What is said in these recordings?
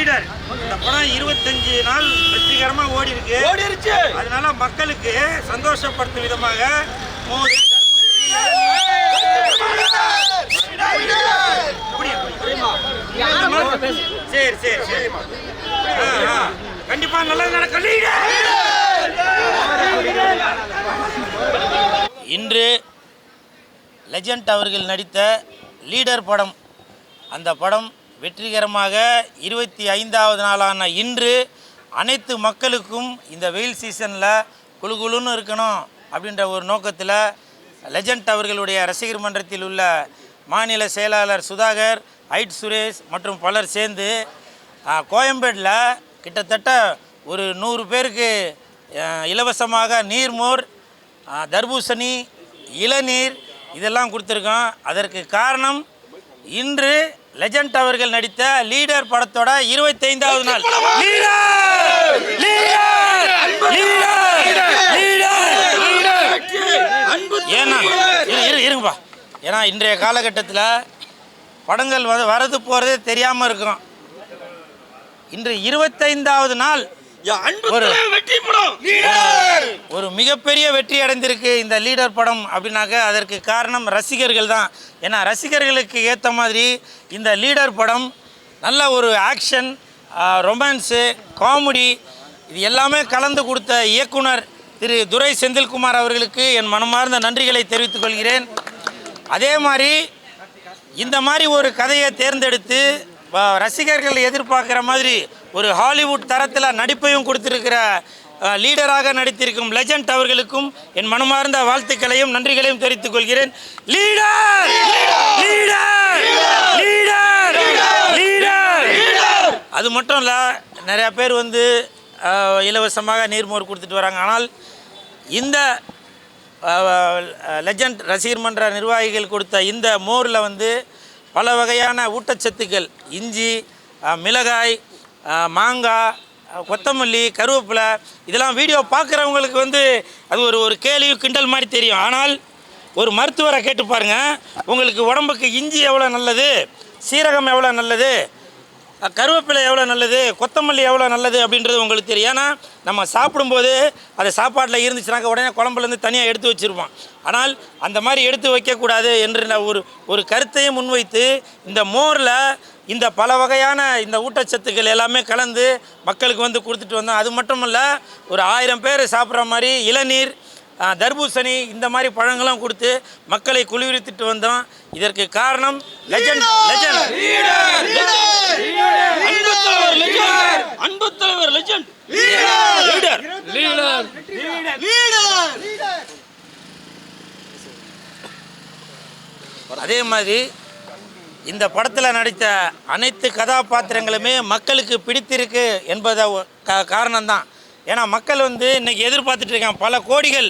Leader இந்த படம் 25 நாள் வெற்றிகரமா ஓடிருச்சு. அதனால மக்களுக்கு சந்தோஷப்படுத்தும் விதமாக மோர், சரி கண்டிப்பா நல்லது நடக்கும். இன்று லெஜண்ட் அவர்கள் நடித்த லீடர் படம், அந்த படம் வெற்றிகரமாக 25வது நாளான இன்று அனைத்து மக்களுக்கும் இந்த வெயில் சீசனில் குளுகுளுன்னு இருக்கணும் அப்படின்ற ஒரு நோக்கத்தில் லெஜண்ட் அவர்களுடைய ரசிகர் மன்றத்தில் உள்ள மாநில செயலாளர் சுதாகர், ஐட் சுரேஷ் மற்றும் பலர் சேர்ந்து கோயம்பேடில் கிட்டத்தட்ட ஒரு 100 பேருக்கு இலவசமாக நீர்மோர், தர்பூசணி, இளநீர் இதெல்லாம் கொடுத்துருக்கோம். அதற்கு காரணம் இன்று லெஜண்ட் அவர்கள் நடித்த லீடர் படத்தோட 25வது நாள். இருங்கப்பா, ஏன்னா இன்றைய காலகட்டத்தில் படங்கள் வரது போகிறதே தெரியாமல் இருக்கும். இன்று 25வது நாள் ஒரு மிகப்பெரிய வெற்றி அடைந்திருக்கு இந்த லீடர் படம் அப்படின்னாக்க அதற்கு காரணம் ரசிகர்கள் தான். ஏன்னா ரசிகர்களுக்கு ஏற்ற மாதிரி இந்த லீடர் படம் நல்ல ஒரு ஆக்ஷன், ரொமான்ஸு, காமெடி இது எல்லாமே கலந்து கொடுத்த இயக்குனர் திரு துரை செந்தில்குமார் அவர்களுக்கு என் மனமார்ந்த நன்றிகளை தெரிவித்துக் கொள்கிறேன். அதே மாதிரி இந்த மாதிரி ஒரு கதையை தேர்ந்தெடுத்து ரசிகர்கள் எதிர்பார்க்குற மாதிரி ஒரு ஹாலிவுட் தரத்தில் நடிப்பையும் கொடுத்திருக்கிற லீடராக நடித்திருக்கும் லெஜண்ட் அவர்களுக்கும் என் மனமார்ந்த வாழ்த்துக்களையும் நன்றிகளையும் தெரிவித்துக் கொள்கிறேன். Leader leader leader leader. அது மட்டும் இல்லை, நிறையா பேர் வந்து இலவசமாக நீர்மோர் கொடுத்துட்டு வராங்க. ஆனால் இந்த லெஜண்ட் ரசிகர் மன்ற நிர்வாகிகள் கொடுத்த இந்த மோரில் வந்து பல வகையான ஊட்டச்சத்துக்கள், இஞ்சி, மிளகாய், மாங்காய், கொத்தமல்லி, கருவேப்பிலை இதெல்லாம் வீடியோ பார்க்குறவங்களுக்கு வந்து அது ஒரு கேலி கிண்டல் மாதிரி தெரியும். ஆனால் ஒரு மருத்துவரை கேட்டு பாருங்கள், உங்களுக்கு உடம்புக்கு இஞ்சி எவ்வளோ நல்லது, சீரகம் எவ்வளோ நல்லது, கருவேப்பிலை எவ்வளோ நல்லது, கொத்தமல்லி எவ்வளோ நல்லது அப்படின்றது உங்களுக்கு தெரியும். ஏன்னா நம்ம சாப்பிடும்போது அது சாப்பாட்டில் இருந்துச்சுனாக்க உடனே குழம்புலேருந்து தனியாக எடுத்து வச்சுருப்போம். ஆனால் அந்த மாதிரி எடுத்து வைக்கக்கூடாது என்று ஒரு கருத்தையும் முன்வைத்து இந்த மோரில் இந்த பல வகையான இந்த ஊட்டச்சத்துக்கள் எல்லாமே கலந்து மக்களுக்கு வந்து கொடுத்துட்டு வந்தோம். அது மட்டும் இல்லை, ஒரு 1000 பேர் சாப்பிட்ற மாதிரி இளநீர், தர்பூசணி இந்த மாதிரி பழங்களும் கொடுத்து மக்களை குளிர்வித்துட்டு வந்தோம். இதற்கு காரணம் லெஜண்ட் அன்பு தலைவர் லெஜண்ட் லீடர். அதே மாதிரி இந்த படத்தில் நடித்த அனைத்து கதாபாத்திரங்களுமே மக்களுக்கு பிடித்திருக்கு என்பதை காரணம்தான். ஏன்னா மக்கள் வந்து இன்றைக்கி எதிர்பார்த்துட்டு இருக்காங்க. பல கோடிகள்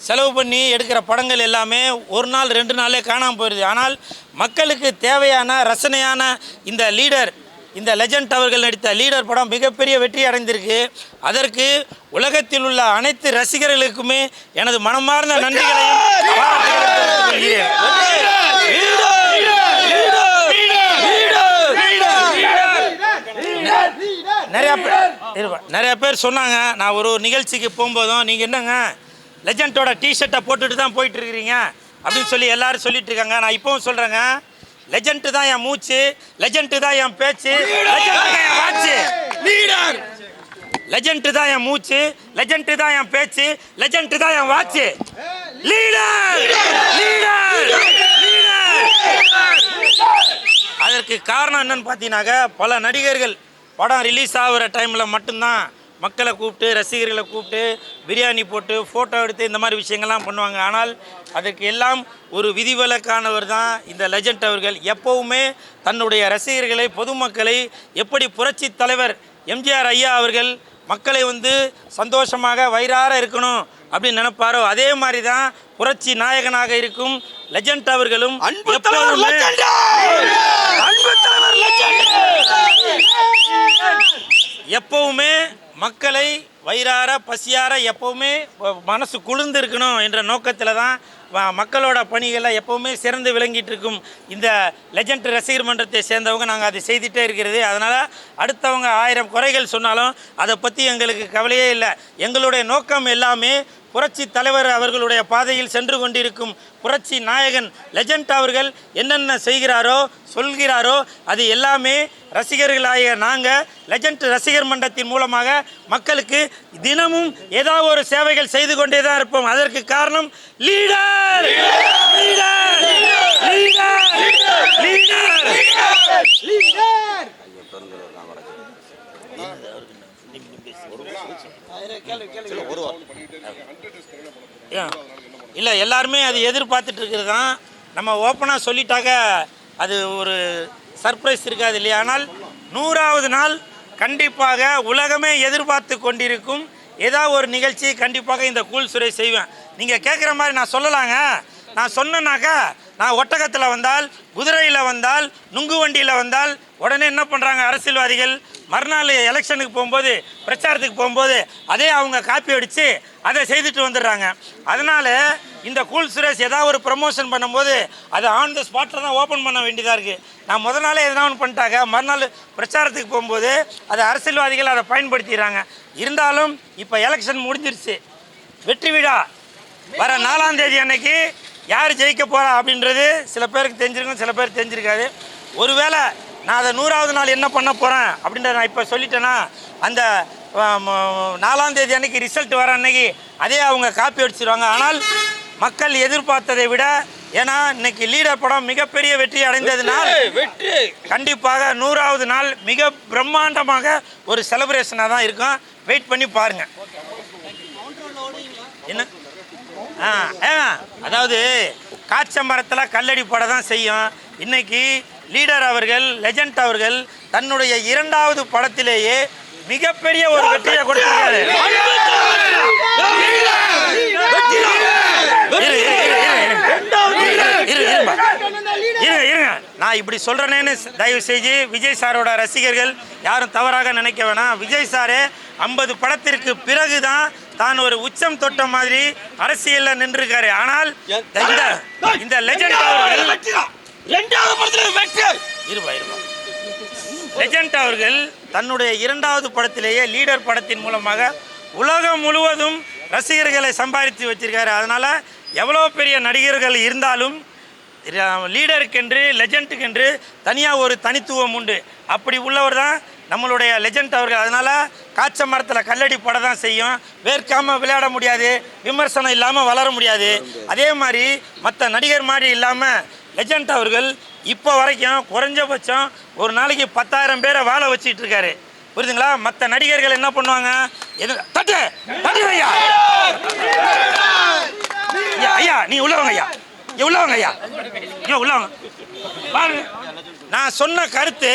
செலவு பண்ணி எடுக்கிற படங்கள் எல்லாமே ஒரு நாள் 2 நாளே காணாமல் போயிடுது. ஆனால் மக்களுக்கு தேவையான ரசனையான இந்த லீடர், இந்த லெஜண்ட் அவர்கள் நடித்த லீடர் படம் மிகப்பெரிய வெற்றி அடைந்திருக்கு. அதற்கு உலகத்தில் உள்ள அனைத்து ரசிகர்களுக்குமே எனது மனமார்ந்த நன்றிகளையும் நிறைய பேர் சொன்னாங்க. நான் ஒரு நிகழ்ச்சிக்கு போகும்போதும் நீங்கள் என்னங்க லெஜண்டோட டிஷர்ட்டை போட்டுட்டு தான் போயிட்டு இருக்கிறீங்க அப்படின்னு சொல்லி எல்லாரும் சொல்லிட்டு இருக்காங்க. நான் இப்பவும் சொல்கிறேங்க, லெஜண்ட் தான் என் மூச்சு, லெஜண்ட் தான் என் பேச்சு, லெஜண்ட் தான் என் மூச்சு, லெஜண்ட் தான் என் பேச்சு, லெஜண்ட் தான் என் வாட்ச். Leader leader leader. அதற்கு காரணம் என்னன்னு பார்த்தீங்கன்னாக்க பல நடிகர்கள் படம் ரிலீஸ் ஆகிற டைமில் மட்டும்தான் மக்களை கூப்பிட்டு, ரசிகர்களை கூப்பிட்டு பிரியாணி போட்டு ஃபோட்டோ எடுத்து இந்த மாதிரி விஷயங்கள்லாம் பண்ணுவாங்க. ஆனால் அதுக்கு எல்லாம் ஒரு விதிவிலக்கானவர் தான் இந்த லெஜண்ட் அவர்கள். எப்போவுமே தன்னுடைய ரசிகர்களை, பொதுமக்களை எப்படி புரட்சி தலைவர் எம்ஜிஆர் ஐயா அவர்கள் மக்களை வந்து சந்தோஷமாக வயிறார இருக்கணும் அப்படின்னு நினைப்பாரோ அதே மாதிரி தான் புரட்சி நாயகனாக இருக்கும் லெஜண்ட் அவர்களும் எப்பவுமே மக்களை வயிறார பசியார எப்போவுமே மனசு குளிர்ந்து இருக்கணும் என்ற நோக்கத்தில் தான் மக்களோட பணிகளை எப்போவுமே சிறந்து விளங்கிட்டு இருக்கும் இந்த லெஜண்ட் ரசிகர் மன்றத்தை சேர்ந்தவங்க நாங்கள் அதை செய்துகிட்டே இருக்கிறது. அதனால் அடுத்தவங்க 1000 குறைகள் சொன்னாலும் அதை பற்றி எங்களுக்கு கவலையே இல்லை. எங்களுடைய நோக்கம் எல்லாமே புரட்சி தலைவர் அவர்களுடைய பாதையில் சென்று கொண்டிருக்கும் புரட்சி நாயகன் லெஜண்ட் அவர்கள் என்னென்ன செய்கிறாரோ சொல்கிறாரோ அது எல்லாமே ரசிகர்களாகிய நாங்கள் லெஜண்ட் ரசிகர் மன்றத்தின் மூலமாக மக்களுக்கு தினமும் ஏதாவது ஒரு சேவைகள் செய்து கொண்டே தான் இருப்போம். அதற்கு காரணம் லீடர் லீடர் லீடர் லீடர். இல்லை எல்லாருமே அது எதிர்பார்த்துட்டு இருக்கிறது தான். நம்ம ஓப்பனாக சொல்லிட்டாக்க அது ஒரு சர்ப்ரைஸ் இருக்காது இல்லையா? ஆனால் 100வது நாள் கண்டிப்பாக உலகமே எதிர்பார்த்து கொண்டிருக்கும் ஏதாவது ஒரு நிகழ்ச்சி கண்டிப்பாக இந்த கூல் சுரேஷ் செய்வேன். நீங்கள் கேட்குற மாதிரி நான் சொல்லலாங்க. நான் சொன்னேன்னாக்கா நான் ஒட்டகத்தில் வந்தால், குதிரையில் வந்தால், நுங்கு வண்டியில் வந்தால் உடனே என்ன பண்ணுறாங்க அரசியல்வாதிகள், மறுநாள் எலெக்ஷனுக்கு போகும்போது பிரச்சாரத்துக்கு போகும்போது அதே அவங்க காப்பி அடித்து அதை செய்துட்டு வந்துடுறாங்க. அதனால் இந்த கூல் சுரேஷ் ஏதாவது ஒரு ப்ரமோஷன் பண்ணும்போது அதை ஆன் த ஸ்பாட்டில் தான் ஓப்பன் பண்ண வேண்டியதாக இருக்குது. நான் முதல் நாளே எதனா ஒன்று பண்ணிட்டாங்க, மறுநாள் பிரச்சாரத்துக்கு போகும்போது அதை அரசியல்வாதிகள் அதை பயன்படுத்திடுறாங்க. இருந்தாலும் இப்போ எலெக்ஷன் முடிஞ்சிருச்சு, வெற்றி விழா வர 4ஆம் தேதி அன்னைக்கு யார் ஜெயிக்க போகிறா அப்படின்றது சில பேருக்கு தெரிஞ்சிருக்கும், சில பேர் தெரிஞ்சிருக்காது. ஒருவேளை நான் அதை 100வது நாள் என்ன பண்ண போகிறேன் அப்படின்றத நான் இப்போ சொல்லிட்டேன்னா அந்த 4ஆம் தேதி அன்னைக்கு ரிசல்ட் வர அன்னைக்கு அதே அவங்க காப்பி அடிச்சிருவாங்க. ஆனால் மக்கள் எதிர்பார்த்ததை விட, ஏன்னா இன்னைக்கு லீடர் படம் மிகப்பெரிய வெற்றி அடைந்ததுனால் கண்டிப்பாக 100வது நாள் மிக பிரம்மாண்டமாக ஒரு செலிப்ரேஷனாக தான் இருக்கும். வெயிட் பண்ணி பாருங்கள். என்ன அதாவது காச்சமரத்தில் கல்லடி பட தான் செய்யும். இன்னைக்கு லீடர் அவர்கள், லெஜண்ட் அவர்கள் தன்னுடைய 2வது படத்திலேயே மிகப்பெரிய ஒரு வெற்றியை கொடுத்திருக்காரு. நான் இப்படி சொல்றேன்னு தயவு செய்து விஜய் சாரோட ரசிகர்கள் யாரும் தவறாக நினைக்க வேணாம். விஜய் சாரு 50 படத்திற்கு பிறகுதான் தான் ஒரு உச்சம் தொட்ட மாதிரி அரசியல்ல நின்றுருக்காரு. ஆனால் இந்த லெஜண்ட் அவர்கள் லெஜண்ட் அவர்கள் தன்னுடைய 2வது படத்திலேயே லீடர் படத்தின் மூலமாக உலகம் முழுவதும் ரசிகர்களை சம்பாதித்து வச்சிருக்காரு. அதனால எவ்வளோ பெரிய நடிகர்கள் இருந்தாலும் லீடருக்கென்று லெஜண்ட்டுக்கென்று தனியாக ஒரு தனித்துவம் உண்டு. அப்படி உள்ளவர் தான் நம்மளுடைய லெஜண்ட் அவர்கள். அதனால் காய்ச்ச மரத்தில் கல்லடி பட தான் செய்யும். வேர்க்காமல் விளையாட முடியாது, விமர்சனம் இல்லாமல் வளர முடியாது. அதே மாதிரி மற்ற நடிகர் மாதிரி இல்லாமல் லெஜண்ட் அவர்கள் இப்போ வரைக்கும் குறைஞ்சபட்சம் ஒரு நாளைக்கு 10,000 பேரை வாழ வச்சுட்டு இருக்காரு. புரியுதுங்களா? மற்ற நடிகர்கள் என்ன பண்ணுவாங்க, தட்டு தட்டு ஐயா ஐயா நீ உள்ளவங்க ஐயா உள்ளவங்க ஐயா ஐயா உள்ளவங்க பாருங்க. நான் சொன்ன கருத்து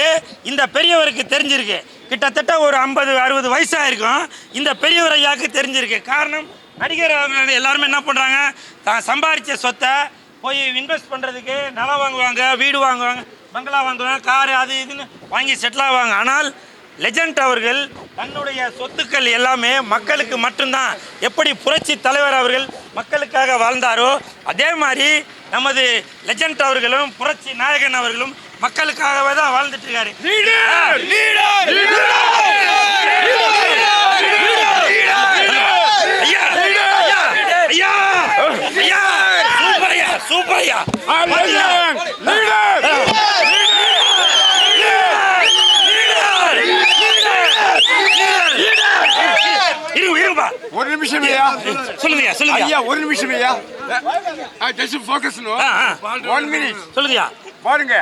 இந்த பெரியவருக்கு தெரிஞ்சிருக்கு. கிட்டத்தட்ட ஒரு 50-60 வயசாக இருக்கும். இந்த பெரியவர் ஐயாவுக்கு தெரிஞ்சிருக்கு. காரணம், நடிகர் எல்லாருமே என்ன பண்ணுறாங்க, தான் சம்பாதிச்ச சொத்தை போய் இன்வெஸ்ட் பண்ணுறதுக்கு நிலம் வாங்குவாங்க, வீடு வாங்குவாங்க, பங்களா வாங்குவாங்க, காரு அது இதுன்னு வாங்கி செட்டில் ஆவாங்க. ஆனால் லெஜண்ட் அவர்கள் தன்னுடைய சொத்துக்கள் எல்லாமே மக்களுக்கு மட்டும்தான். எப்படி புரட்சி தலைவர் அவர்கள் மக்களுக்காக வாழ்ந்தாரோ அதே மாதிரி நமது லெஜண்ட் அவர்களும் புரட்சி நாயகன் அவர்களும் மக்களுக்காகவே தான் வாழ்ந்துட்டு இருக்காரு. சூப்பரையா ஒரு நிமிஷம் ஐயா, சொல்லுங்க சொல்லுங்க ஐயா, ஒரு நிமிஷம் ஐயா. ஜஸ்ட் ஃபோக்கஸ் நோ 1 மினிட் சொல்லுங்க. பாருங்க,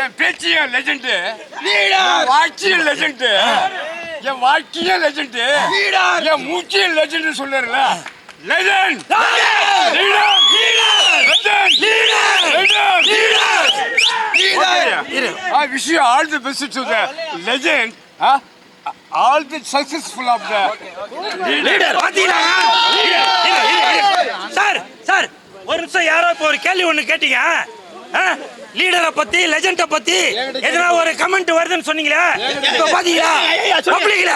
என் பேச்சிய லெஜண்ட், வாக்கிய லெஜண்ட், என் வாக்கிய லெஜண்ட், என் மூச்சிய லெஜண்ட் சொல்றல legend I wish you all the best to the legend, all the successful of the leader. Sir sir ஒரு நிமிஷம், யாரோ இப்போ ஒரு கேள்வி ஒன்று கேட்டீங்க. லீடரை பத்தி லெஜெண்டை பத்தி எதனா ஒரு கமெண்ட் வருதுன்னு சொன்னீங்களே, இப்ப பாத்தீங்களா பப்ளிக்ல?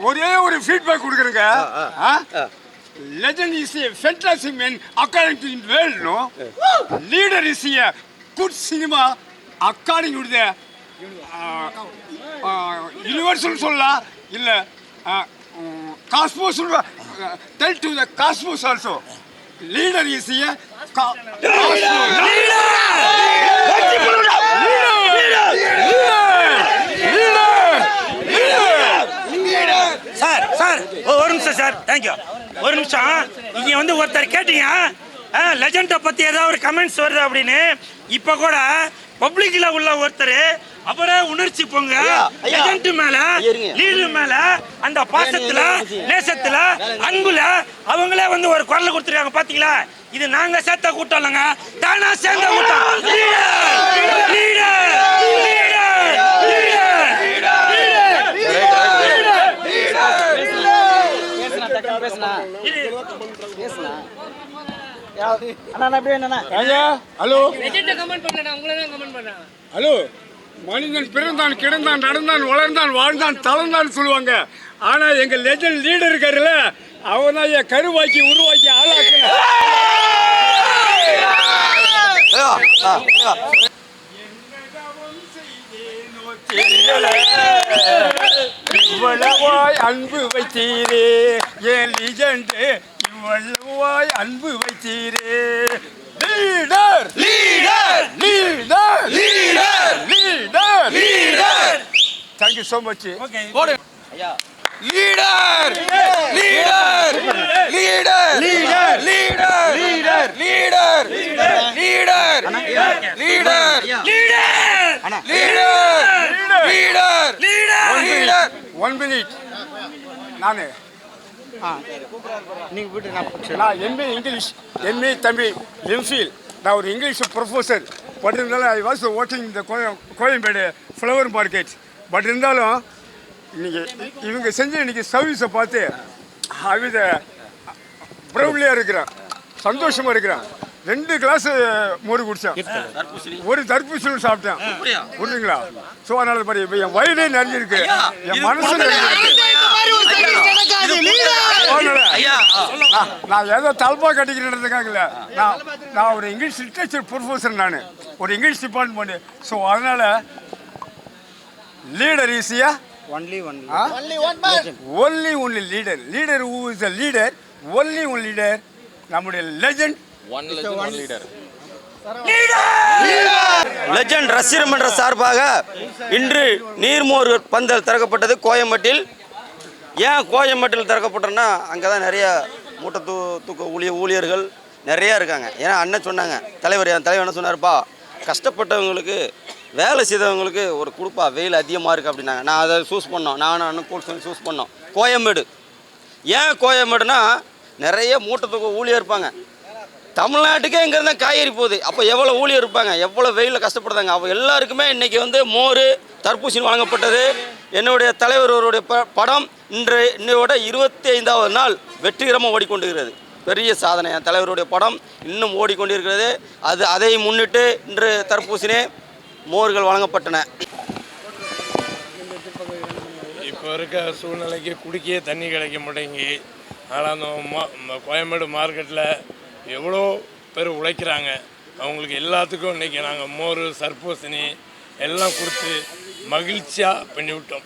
ஒரே ஒரு ஃபீட்பேக் கொடுக்குறேங்க. Legend is a fantastic man according to the world, no? Leader is a good cinema according to the universal சொல்லலாம் இல்ல cosmos tell to the cosmos also. Leader is a sir sir ஒரு நிமிஷம் sir, thank you. ஒரு நிமிஷம், இங்க வந்து ஒருத்தர் கேட்டீங்க லெஜெண்டை பத்தி ஏதாவது ஒரு கமெண்ட்ஸ் வருது அப்படின்னு. இப்ப கூட பப்ளிக்ல உள்ள ஒருத்தர் அப்புறம் உணர்ச்சி பொங்க லெஜெண்ட் மேல லீடர் மேல அந்த பாசத்துல நேசத்துல அன்புல அவங்களே வந்து ஒரு குரல் கொடுத்துருக்காங்க. பாத்தீங்களா? இது நாங்க சேர்த்த கூட்டம் இல்லைங்க, தானா சேர்ந்த கூட்டம். ஹலோ, மனிதன் பிறந்தான், கிடந்தான், நடந்தான், வளர்ந்தான், வாழ்ந்தான், தளர்ந்தான் சொல்லுவாங்க. ஆனா எங்க லெஜண்ட் லீடர் இருக்காருல்ல, அவன் தான் கருவாக்கி உருவாக்கி ஆளாக்குன. இவ்வளவாய் அன்பு வைத்தீரே என் லெஜண்ட், இவ்வளவாய் அன்பு வைத்தீரே. Leader leader leader leader leader leader. Thank you so much. Okay. Leader leader leader leader leader leader leader leader leader leader leader. 1 minute. நானு நான் MA English, MA Tamil, MPhil. நான் ஒரு இங்கிலீஷ் ப்ரொஃபஸர். பட் இருந்தாலும் I was voting இந்த Koyambedu flower market. But இருந்தாலும் இன்னைக்கு இவங்க செஞ்ச இன்னைக்கு சர்வீஸை பார்த்து அவித ப்ரௌட்லியாக இருக்கிறேன், சந்தோஷமாக இருக்கிறேன். 2 கிளாஸ் மோர் குடித்தேன், ஒரு தர்பூசணி சாப்பிட்டேன். புரியுதுங்களா? ஸோ அதனால பாரு, இப்போ என் வயிறே நிறைஞ்சிருக்கு, என் மனசு நிறைஞ்சிருக்கு. நான் ஏதோ தல்பா கட்டிக்கிறதுக்காகல, நான் ஒரு இங்கிலீஷ் லிட்ரேச்சர் ப்ரொஃபஸர். நான் ஒரு இங்கிலீஷ் டிபார்ட்மெண்ட். ஸோ அதனால லீடர் ஈஸியா only leader. Leader who is the leader, only one leader. நம்முடைய legend one leader. லெஜண்ட் ரசிகர் மன்ற சார்பாக இன்று நீர்மோர் பந்தல் திறக்கப்பட்டது கோயம்பேட்டில். ஏன் கோயம்பேட்டில் திறக்கப்பட்டோன்னா, அங்கே தான் நிறைய மூட்டை தூக்க ஊழியர்கள் நிறையா இருக்காங்க. ஏன்னா அண்ணன் சொன்னாங்க, தலைவர் என்ன சொன்னார்ப்பா, கஷ்டப்பட்டவங்களுக்கு வேலை செய்தவங்களுக்கு ஒரு கொடுப்பா, வெயில் அதிகமாக இருக்குது அப்படின்னாங்க. நான் அதை சூஸ் பண்ணோம், நானும் கூட சொல்லி சூஸ் பண்ணோம் கோயம்பேடு. ஏன் கோயம்பேடுனா, நிறைய மூட்டை தூக்க ஊழியர் இருப்பாங்க. தமிழ்நாட்டுக்கே இங்கே இருந்தால் காய்கறி போகுது, அப்போ எவ்வளோ ஊழியர் இருப்பாங்க, எவ்வளோ வெயிலில் கஷ்டப்படுறாங்க. அப்போ எல்லாருக்குமே இன்றைக்கி வந்து மோர் தர்பூசணி வழங்கப்பட்டது. என்னுடைய தலைவருடைய படம் இன்னையோட 25வது நாள் வெற்றிகரமாக ஓடிக்கொண்டிருக்கிறது. பெரிய சாதனை. என் தலைவருடைய படம் இன்னும் ஓடிக்கொண்டிருக்கிறது. அதை முன்னிட்டு இன்று தர்பூசணி மோர்கள் வழங்கப்பட்டன. இப்போ இருக்க சூழ்நிலைக்கு குடிக்கே தண்ணி கிடைக்க மாட்டேங்கி. ஆனால் அந்த கோயம்பேடு மார்க்கெட்டில் எவ்வளோ பேர் உழைக்கிறாங்க. அவங்களுக்கு எல்லாத்துக்கும் இன்றைக்கி நாங்கள் மோர் தர்பூசணி எல்லாம் கொடுத்து மகிழ்ச்சியாக பண்ணிவிட்டோம்.